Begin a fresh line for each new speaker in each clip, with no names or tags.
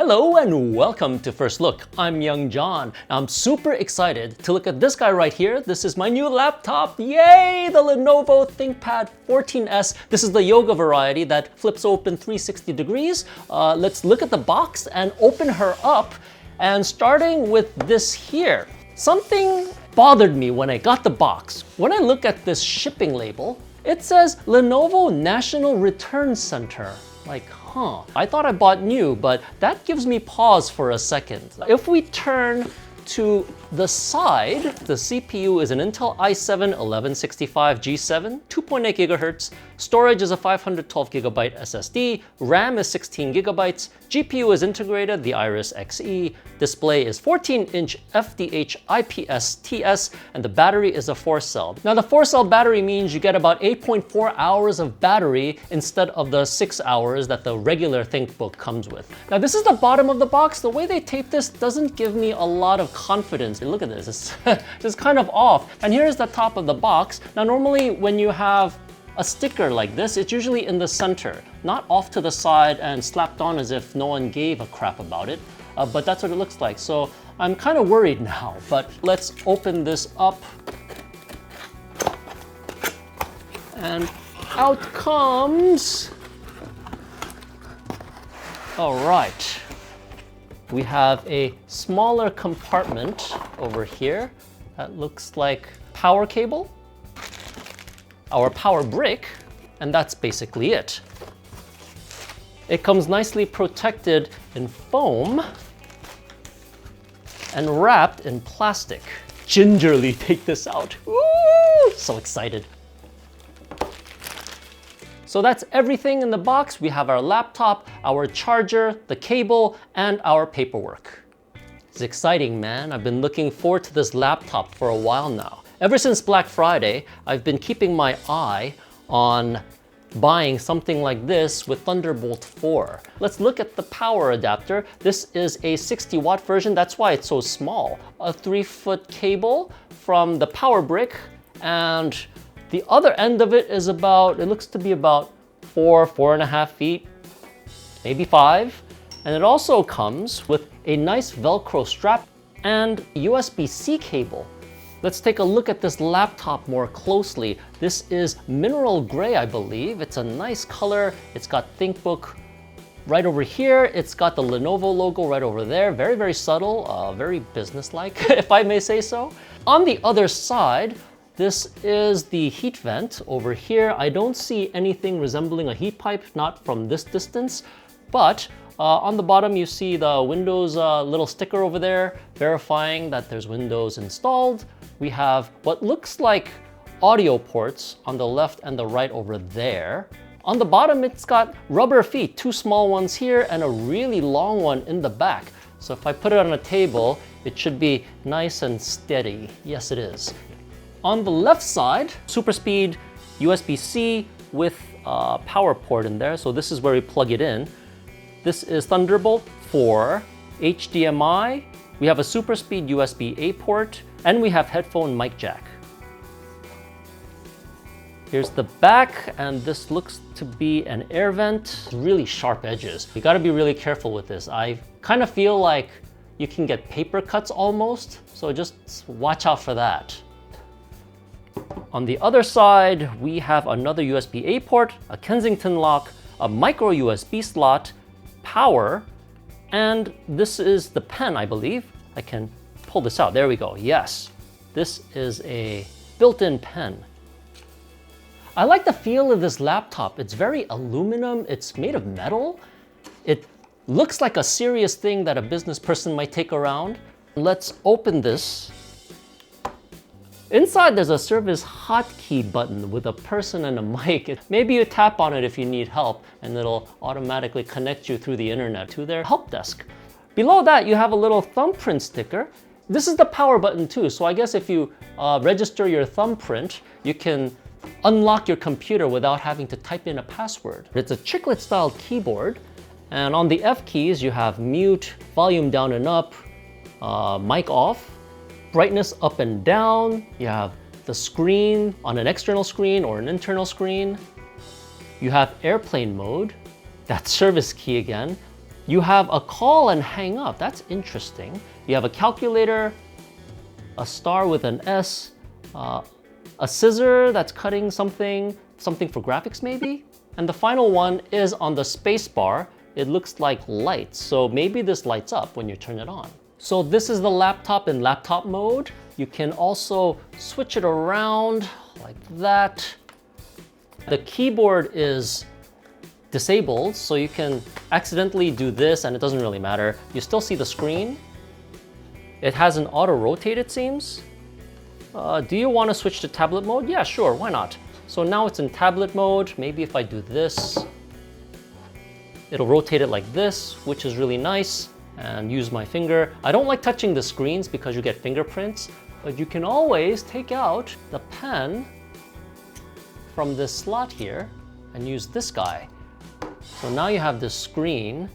Hello and welcome to First Look. I'm Young John. I'm super excited to look at this guy right here. This is my new laptop. Yay! The Lenovo ThinkPad 14s. This is the yoga variety that flips open 360 degrees. Let's look at the box and open her up. And starting with this here, something bothered me when I got the box. When I look at this shipping label, it says Lenovo National Return Center. Like, I thought I bought new, but that gives me pause for a second. If we turn to the side, the CPU is an Intel i7-1165G7, 2.8 gigahertz. Storage is a 512 gigabyte SSD. RAM is 16 gigabytes. GPU is integrated, the Iris Xe. Display is 14-inch FDH IPS TS, and the battery is a 4-cell. Now, the 4-cell battery means you get about 8.4 hours of battery instead of the 6 hours that the regular ThinkBook comes with. Now, this is the bottom of the box. The way they tape this doesn't give me a lot of confidence. Look at this, it's just kind of off. And here's the top of the box. Now, normally when you have a sticker like this, it's usually in the center, not off to the side and slapped on as if no one gave a crap about it. But that's what it looks like. So I'm kind of worried now, but let's open this up. And out comes, all right. We have a smaller compartment over here that looks like power cable, our power brick, and that's basically it. It comes nicely protected in foam and wrapped in plastic. Gingerly take this out. Woo! So excited. So that's everything in the box. We have our laptop, our charger, the cable, and our paperwork. It's exciting, man. I've been looking forward to this laptop for a while now. Ever since Black Friday, I've been keeping my eye on buying something like this with Thunderbolt 4. Let's look at the power adapter. This is a 60-watt version. That's why it's so small. A 3-foot cable from the power brick, and the other end of it is about, it looks to be about 4.5 feet, maybe 5. And it also comes with a nice Velcro strap and USB-C cable. Let's take a look at this laptop more closely. This is mineral gray, I believe. It's a nice color. It's got ThinkBook right over here. It's got the Lenovo logo right over there. Very, very subtle, very business-like, if I may say so. On the other side, this is the heat vent over here. I don't see anything resembling a heat pipe, not from this distance, but on the bottom you see the Windows little sticker over there verifying that there's Windows installed. We have what looks like audio ports on the left and the right over there. On the bottom, it's got rubber feet, 2 small ones here and a really long one in the back. So if I put it on a table, it should be nice and steady. Yes, it is. On the left side, super speed USB-C with a power port in there. So this is where we plug it in. This is Thunderbolt 4, HDMI. We have a super speed USB-A port, and we have headphone mic jack. Here's the back, and this looks to be an air vent. Really sharp edges. You gotta be really careful with this. I kind of feel like you can get paper cuts almost, so just watch out for that. On the other side, we have another USB-A port, a Kensington lock, a micro USB slot, power, and this is the pen, I believe. I can pull this out. There we go. Yes, this is a built-in pen. I like the feel of this laptop. It's very aluminum. It's made of metal. It looks like a serious thing that a business person might take around. Let's open this. Inside, there's a service hotkey button with a person and a mic. Maybe you tap on it if you need help, and it'll automatically connect you through the internet to their help desk. Below that, you have a little thumbprint sticker. This is the power button too, so I guess if you register your thumbprint, you can unlock your computer without having to type in a password. It's a chiclet-style keyboard, and on the F keys, you have mute, volume down and up, mic off, brightness up and down. You have the screen on an external screen or an internal screen. You have airplane mode, that service key again. You have a call and hang up. That's interesting. You have a calculator, a star with an S, a scissor that's cutting something for graphics maybe. And the final one is on the space bar. It looks like lights, so maybe this lights up when you turn it on. So this is the laptop in laptop mode. You can also switch it around like that. The keyboard is disabled, so you can accidentally do this and it doesn't really matter. You still see the screen. It has an auto rotate, it seems. Do you want to switch to tablet mode? Yeah, sure, why not? So now it's in tablet mode. Maybe if I do this, it'll rotate it like this, which is really nice, and use my finger. I don't like touching the screens because you get fingerprints, but you can always take out the pen from this slot here and use this guy. So now you have this screen,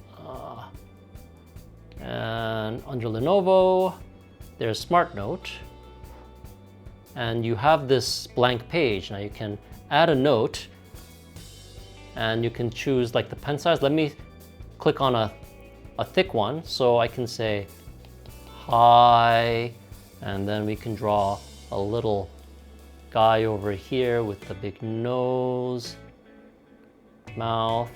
and under Lenovo, there's Smart Note, and you have this blank page. Now you can add a note, and you can choose like the pen size. Let me click on a thick one, so I can say hi, and then we can draw a little guy over here with the big nose, mouth,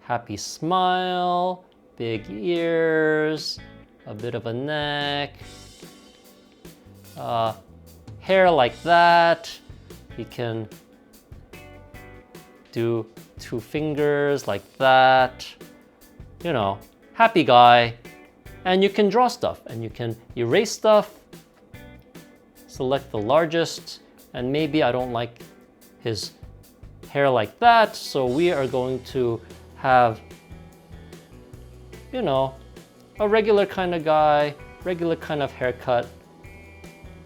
happy smile, big ears, a bit of a neck, hair like that. We can do 2 fingers like that. You know, happy guy. And you can draw stuff and you can erase stuff. Select the largest, and maybe I don't like his hair like that, so we are going to have, you know, a regular kind of guy, regular kind of haircut,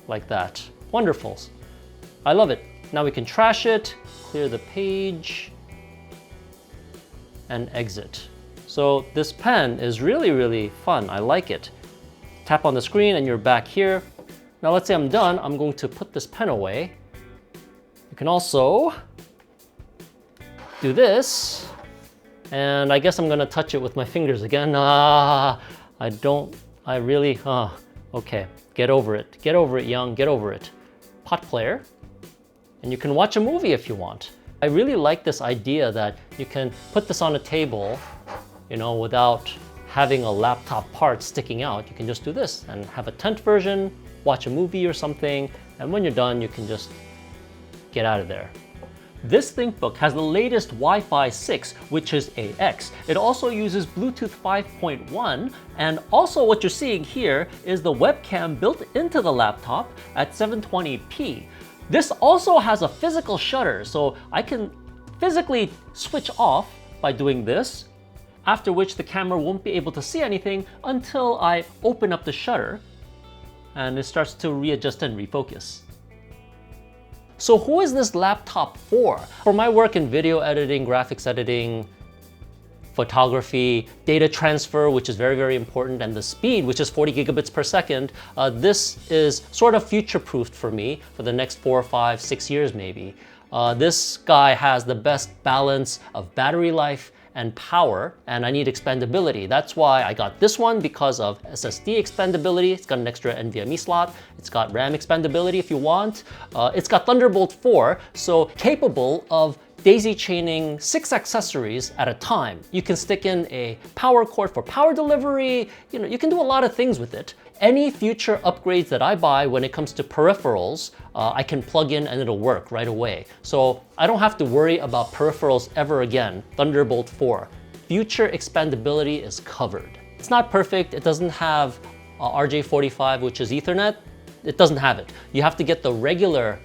like that. Wonderful. I love it. Now we can trash it, clear the page, and exit. So this pen is really, really fun. I like it. Tap on the screen and you're back here. Now let's say I'm done. I'm going to put this pen away. You can also do this, and I guess I'm gonna touch it with my fingers again. Okay, get over it. Get over it, young, get over it. Pot player, and you can watch a movie if you want. I really like this idea that you can put this on a table, you know, without having a laptop part sticking out. You can just do this and have a tent version, watch a movie or something, and when you're done, you can just get out of there. This ThinkBook has the latest Wi-Fi 6, which is AX. It also uses Bluetooth 5.1, and also what you're seeing here is the webcam built into the laptop at 720p. This also has a physical shutter, so I can physically switch off by doing this, after which the camera won't be able to see anything until I open up the shutter, and it starts to readjust and refocus. So who is this laptop for? For my work in video editing, graphics editing, photography, data transfer, which is very, very important, and the speed, which is 40 gigabits per second, this is sort of future-proofed for me for the next 4, 5, 6 years maybe. This guy has the best balance of battery life and power, and I need expandability. That's why I got this one, because of SSD expandability. It's got an extra NVMe slot. It's got RAM expandability if you want. It's got Thunderbolt 4, so capable of daisy chaining 6 accessories at a time. You can stick in a power cord for power delivery. You know, you can do a lot of things with it. Any future upgrades that I buy when it comes to peripherals, I can plug in and it'll work right away. So I don't have to worry about peripherals ever again. Thunderbolt 4. Future expandability is covered. It's not perfect. It doesn't have RJ45, which is Ethernet. It doesn't have it. You have to get the regular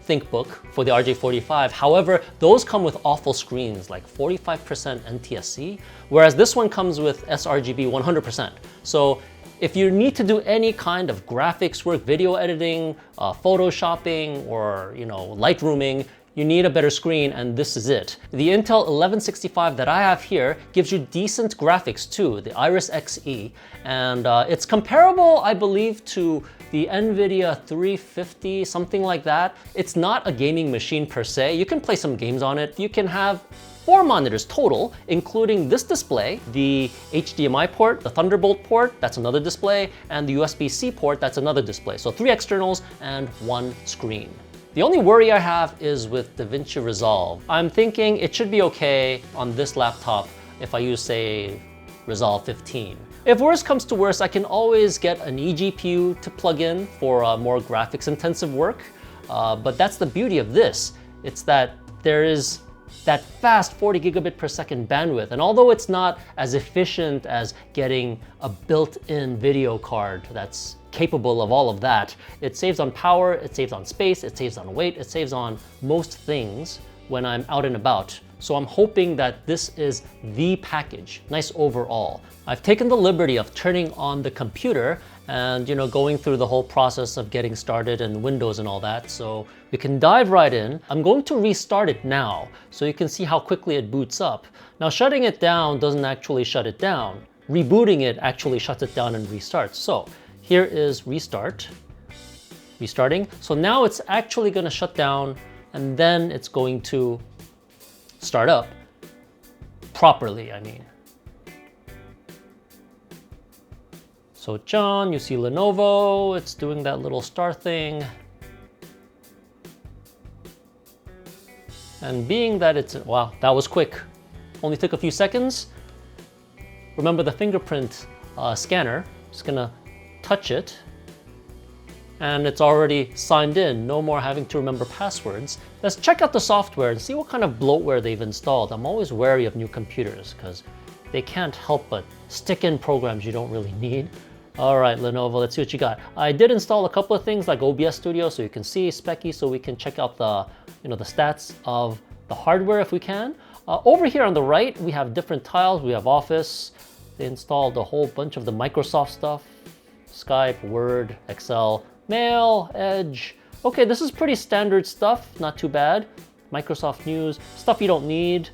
ThinkBook for the RJ45. However, those come with awful screens, like 45% NTSC, whereas this one comes with sRGB 100%. So if you need to do any kind of graphics work, video editing, photoshopping, or Lightrooming, you need a better screen, and this is it. The Intel 1165 that I have here gives you decent graphics too, the Iris Xe, and it's comparable, I believe, to the NVIDIA 350, something like that. It's not a gaming machine per se. You can play some games on it. You can have 4 monitors total, including this display, the HDMI port, the Thunderbolt port, that's another display, and the USB-C port, that's another display. So 3 externals and 1 screen. The only worry I have is with DaVinci Resolve. I'm thinking it should be okay on this laptop if I use, say, Resolve 15. If worse comes to worse, I can always get an eGPU to plug in for more graphics intensive work. But that's the beauty of this. It's that there is that fast 40 gigabit per second bandwidth. And although it's not as efficient as getting a built-in video card that's capable of all of that, it saves on power, it saves on space, it saves on weight, it saves on most things when I'm out and about. So I'm hoping that this is the package. Nice overall. I've taken the liberty of turning on the computer and going through the whole process of getting started and Windows and all that. So we can dive right in. I'm going to restart it now so you can see how quickly it boots up. Now shutting it down doesn't actually shut it down. Rebooting it actually shuts it down and restarts. So here is restarting. So now it's actually going to shut down and then it's going to start up properly, I mean. So John, you see Lenovo, it's doing that little star thing. And being that it's, wow, that was quick. Only took a few seconds. Remember the fingerprint scanner, just gonna touch it. And it's already signed in, no more having to remember passwords. Let's check out the software and see what kind of bloatware they've installed. I'm always wary of new computers because they can't help but stick in programs you don't really need. All right, Lenovo, let's see what you got. I did install a couple of things like OBS Studio so you can see specky, so we can check out the, the stats of the hardware if we can. Over here on the right, we have different tiles. We have Office. They installed a whole bunch of the Microsoft stuff. Skype, Word, Excel, Mail, Edge. Okay, this is pretty standard stuff, not too bad. Microsoft News, stuff you don't need.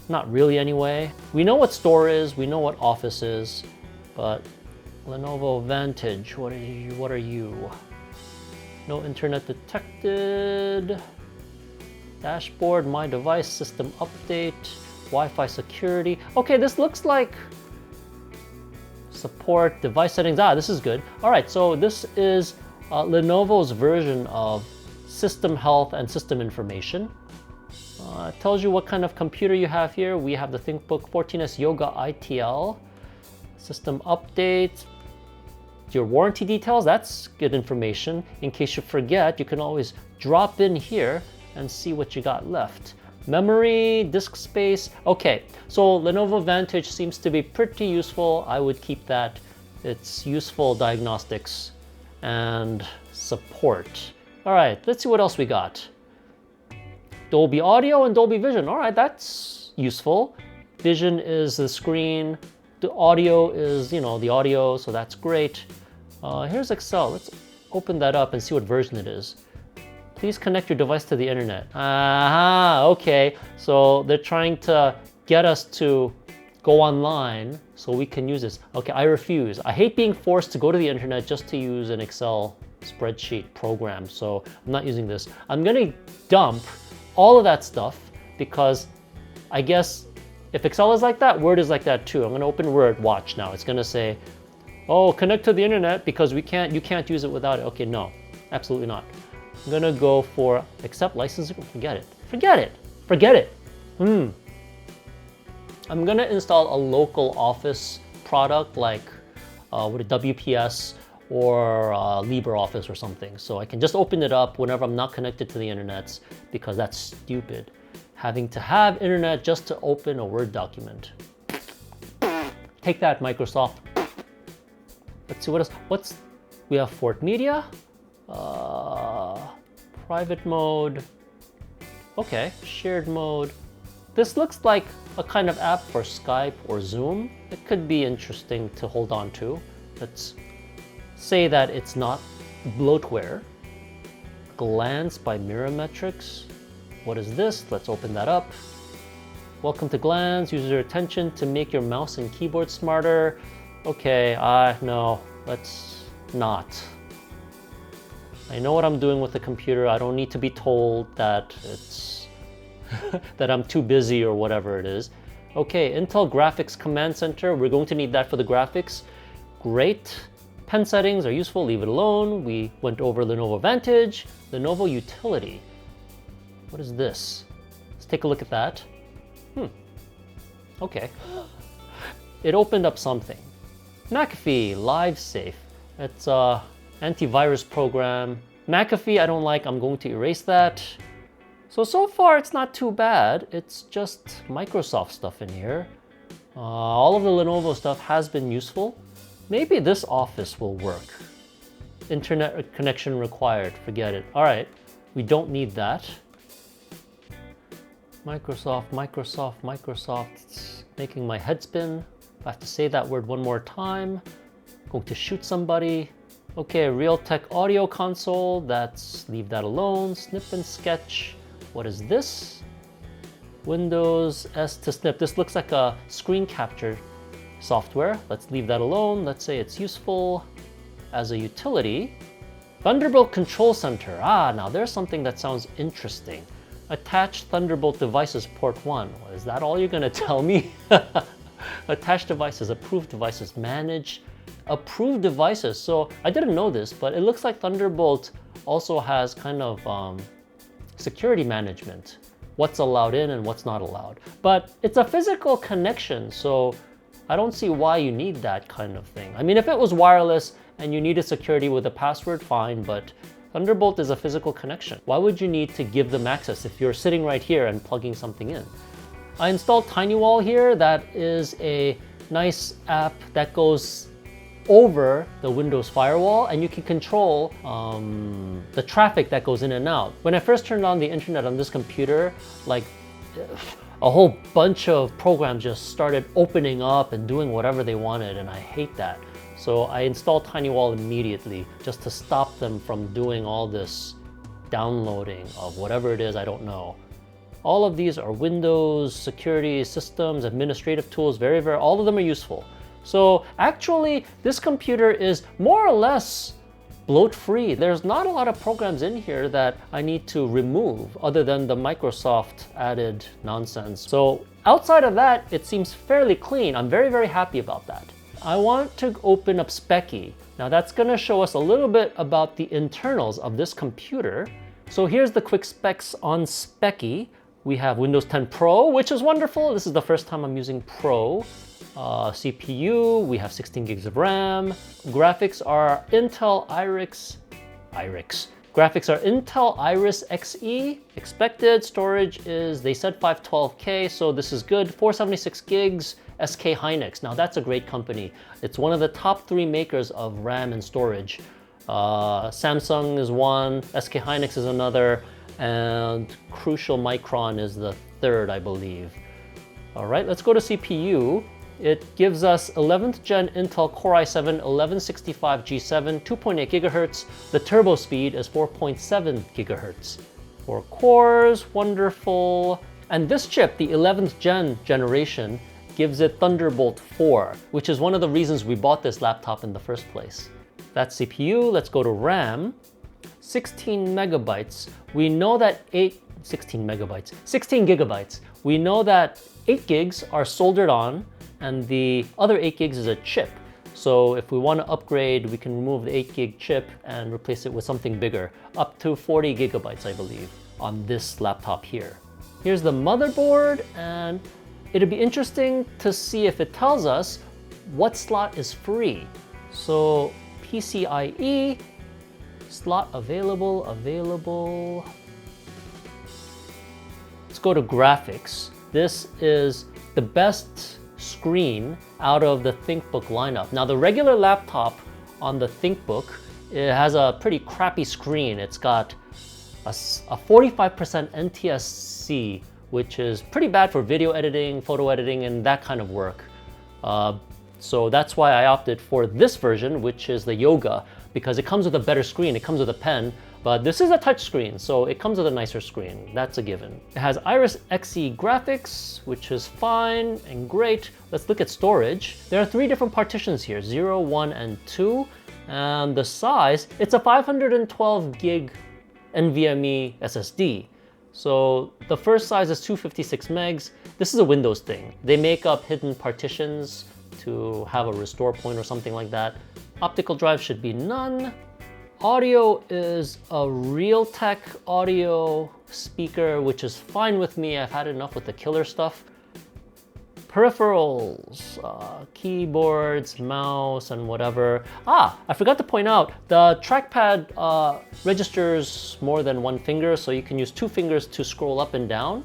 Not really anyway. We know what Store is, we know what Office is, but Lenovo Vantage, what are you? No internet detected. Dashboard, my device, system update, Wi-Fi security. Okay, this looks like support, device settings. This is good. All right, so this is Lenovo's version of system health and system information. It tells you what kind of computer you have here. We have the ThinkBook 14s Yoga ITL. System updates, your warranty details, that's good information. In case you forget, you can always drop in here and see what you got left. Memory, disk space. Okay, so Lenovo Vantage seems to be pretty useful. I would keep that. It's useful diagnostics and support. All right, let's see what else we got. Dolby Audio and Dolby Vision. All right, that's useful. Vision is the screen. The audio is, the audio, so that's great. Here's Excel. Let's open that up and see what version it is. Please connect your device to the internet. Okay. So they're trying to get us to go online so we can use this. Okay, I refuse. I hate being forced to go to the internet just to use an Excel spreadsheet program, so I'm not using this. I'm gonna dump all of that stuff because I guess if Excel is like that, Word is like that too. I'm gonna open Word, watch now. It's gonna say, oh, connect to the internet because you can't use it without it. Okay, no, absolutely not. I'm gonna go for accept license, forget it. I'm gonna install a local Office product like WPS or LibreOffice or something. So I can just open it up whenever I'm not connected to the internet because that's stupid. Having to have internet just to open a Word document. Take that, Microsoft. Let's see what else. We have Fort Media, private mode. Okay, shared mode. This looks like a kind of app for Skype or Zoom. It could be interesting to hold on to. Let's say that it's not bloatware. Glance by Mirametrics. What is this? Let's open that up. Welcome to Glance. Use your attention to make your mouse and keyboard smarter. Okay, no, let's not. I know what I'm doing with the computer. I don't need to be told that it's that I'm too busy or whatever it is. Okay, Intel Graphics Command Center. We're going to need that for the graphics. Great. Pen settings are useful, leave it alone. We went over Lenovo Vantage, Lenovo Utility. What is this? Let's take a look at that. Okay. It opened up something. McAfee LiveSafe. It's a antivirus program. McAfee I don't like, I'm going to erase that. So far it's not too bad. It's just Microsoft stuff in here. All of the Lenovo stuff has been useful. Maybe this Office will work. Internet connection required, forget it. All right, we don't need that. Microsoft, it's making my head spin. If I have to say that word one more time, I'm going to shoot somebody. Okay, Realtek audio console, leave that alone. Snip and Sketch, what is this? Windows S to snip, this looks like a screen capture software. Let's leave that alone. Let's say it's useful as a utility. Thunderbolt Control Center, now there's something that sounds interesting. Attached Thunderbolt devices port 1. Well, is that all you're gonna tell me? Attached devices, approved devices, manage approved devices. So I didn't know this, but it looks like Thunderbolt also has kind of security management. What's allowed in and what's not allowed. But it's a physical connection, so I don't see why you need that kind of thing. I mean, if it was wireless and you needed security with a password, fine, but Thunderbolt is a physical connection. Why would you need to give them access if you're sitting right here and plugging something in? I installed TinyWall here. That is a nice app that goes over the Windows firewall, and you can control the traffic that goes in and out. When I first turned on the internet on this computer, like a whole bunch of programs just started opening up and doing whatever they wanted, and I hate that. So I installed TinyWall immediately just to stop them from doing all this downloading of whatever it is, I don't know. All of these are Windows, security, systems, administrative tools, all of them are useful. So actually, this computer is more or less bloat-free. There's not a lot of programs in here that I need to remove other than the Microsoft added nonsense. So outside of that, it seems fairly clean. I'm very happy about that. I want to open up Speccy. Now that's gonna show us a little bit about the internals of this computer. So here's the quick specs on Speccy. We have Windows 10 Pro, which is wonderful. This is the first time I'm using Pro. CPU, we have 16 gigs of RAM. Graphics are Intel Iris. Graphics are Intel Iris Xe. Expected storage is, they said 512K, so this is good. 476 gigs, SK Hynix. Now that's a great company. It's one of the top 3 makers of RAM and storage. Samsung is one, SK Hynix is another, and Crucial Micron is the third, I believe. All right, let's go to CPU. It gives us 11th gen Intel Core i7 1165G7, 2.8 gigahertz. The turbo speed is 4.7 gigahertz. 4 cores, wonderful. And this chip, the 11th generation, gives it Thunderbolt 4, which is one of the reasons we bought this laptop in the first place. That's CPU. Let's go to RAM. 16 megabytes. We know that 16 gigabytes. We know that 8 gigs are soldered on, and the other 8 gigs is a chip. So if we want to upgrade, we can remove the 8 gig chip and replace it with something bigger, up to 40 gigabytes, I believe, on this laptop here. Here's the motherboard, and it'll be interesting to see if it tells us what slot is free. So PCIe, slot available. Let's go to graphics. This is the best screen out of the ThinkBook lineup. Now the regular laptop on the ThinkBook, it has a pretty crappy screen. It's got a 45% NTSC, which is pretty bad for video editing, photo editing, and that kind of work. So that's why I opted for this version, which is the Yoga, because it comes with a better screen. It comes with a pen, but this is a touch screen, so it comes with a nicer screen. That's a given. It has Iris Xe graphics, which is fine and great. Let's look at storage. There are 3 different partitions here, 0, 1, and 2. And the size, it's a 512 gig NVMe SSD. So the first size is 256 megs. This is a Windows thing. They make up hidden partitions to have a restore point or something like that. Optical drive should be none. Audio is a Realtek audio speaker, which is fine with me. I've had enough with the killer stuff. Peripherals, keyboards, mouse, and whatever. I forgot to point out, the trackpad registers more than one finger, so you can use 2 fingers to scroll up and down.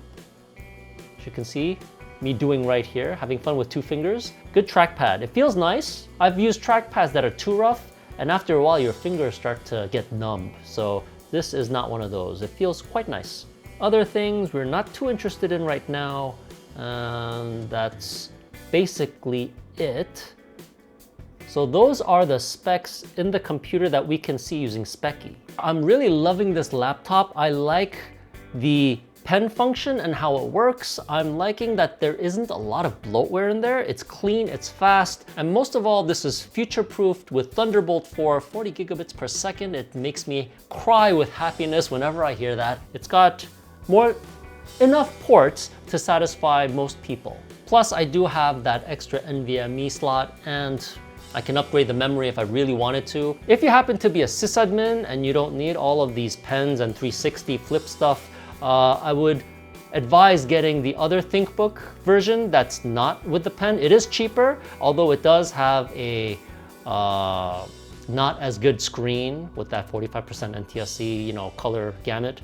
As you can see, me doing right here, having fun with 2 fingers. Good trackpad. It feels nice. I've used trackpads that are too rough, and after a while, your fingers start to get numb. So this is not one of those. It feels quite nice. Other things we're not too interested in right now. And that's basically it. So those are the specs in the computer that we can see using Speccy. I'm really loving this laptop. I like the pen function and how it works. I'm liking that there isn't a lot of bloatware in there. It's clean, it's fast, and most of all, this is future-proofed with Thunderbolt 4, 40 gigabits per second. It makes me cry with happiness whenever I hear that. It's got enough ports to satisfy most people. Plus, I do have that extra NVMe slot, and I can upgrade the memory if I really wanted to. If you happen to be a sysadmin and you don't need all of these pens and 360 flip stuff, I would advise getting the other ThinkBook version that's not with the pen. It is cheaper, although it does have a not as good screen with that 45% NTSC, color gamut.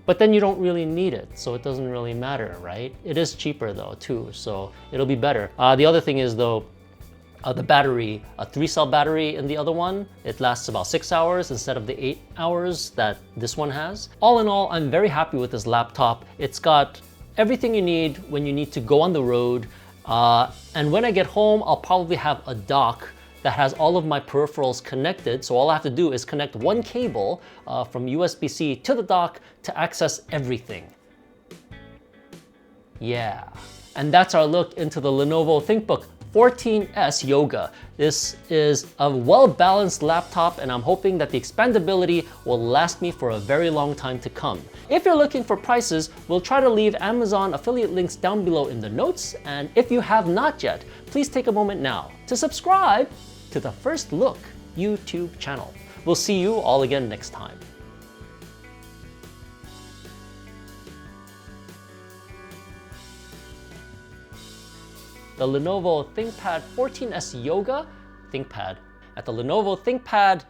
But then you don't really need it, so it doesn't really matter, right? It is cheaper though, too, so it'll be better. The other thing is though, the battery, a 3-cell battery in the other one, it lasts about 6 hours instead of the 8 hours that this one has. All in all, I'm very happy with this laptop. It's got everything you need when you need to go on the road. And when I get home, I'll probably have a dock that has all of my peripherals connected. So all I have to do is connect one cable from USB-C to the dock to access everything. Yeah, and that's our look into the Lenovo ThinkBook 14s Yoga. This is a well-balanced laptop, and I'm hoping that the expandability will last me for a very long time to come. If you're looking for prices, we'll try to leave Amazon affiliate links down below in the notes, and if you have not yet, please take a moment now to subscribe to the First Look YouTube channel. We'll see you all again next time. The Lenovo ThinkPad 14s Yoga ThinkPad at the Lenovo ThinkPad